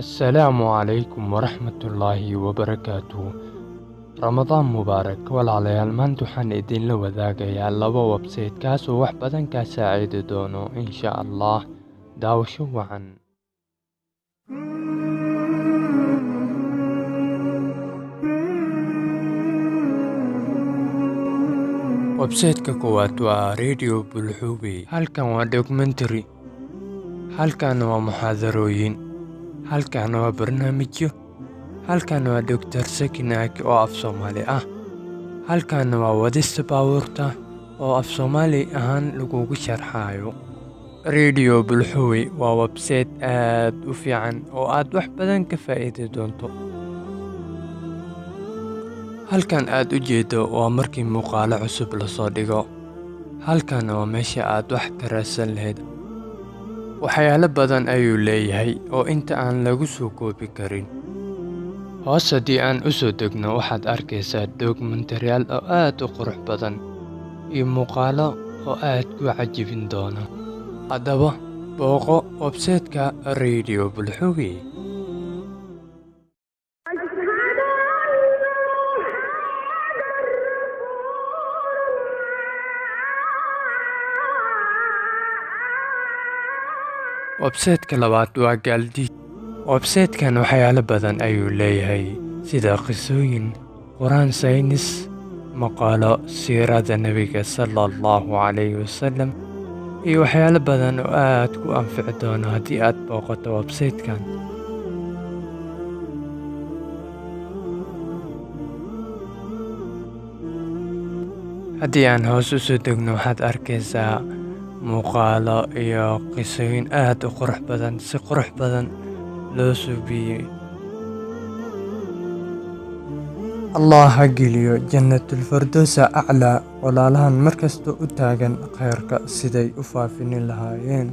السلام عليكم ورحمة الله وبركاته. رمضان مبارك walaalayaal maanta waxaan idinla wadaagayaa laba website kaasoo wax badan ka saacidi doono insha Allah. Daawasho wacan. Website-ka koowaad waa Radio Bulxubi. Halkan waa documentary, halkan waa muxaadarooyin, halkan waa barnaamijyo, halkan waa Dr. Sakinaak oo af Soomaali ah, halkan waa wadista baabuurta oo af Soomaali ahaan lagugu sharxayo. Radio Bulxubi waa website aad u fiican oo aad wax badan ka faa'iidi doonto. halkan aad u jeedo waa markii muuqaalo cusub la soo dhigo. halkan waa meesha aad wax ka raadsan lahayd. waxyaalo badan ayuu leeyahay oo inta aan lagu soo koobi karin. hoos haddii aan u soo degno waxaad arkaysaa dokumentariyaal oo aad u qurux badan iyo muuqaalo oo aad ku cajibin doona. haddaba booqo website-ka Radio Bulxubi. website-ka labaad waa Gaaldiid. website-kan waxyaalo badan ayuu leeyahay sida qisooyin, quraan saynis, maqaalo siirada nebiga sallallahu calayhi wasallam iyo waxyaalo badan oo aad ku anfici doono haddii aad booqato website-kan. haddii aan hoos u soo degno waxaad arkaysaa muuqaalo iyo qisooyin aad u qurux badan, si qurux badan loo suubiyey. allah ha geliyo jannatulfirdowsa aclaa walaalahan markasta u taagan khayrka siday u faafinin lahaayeen.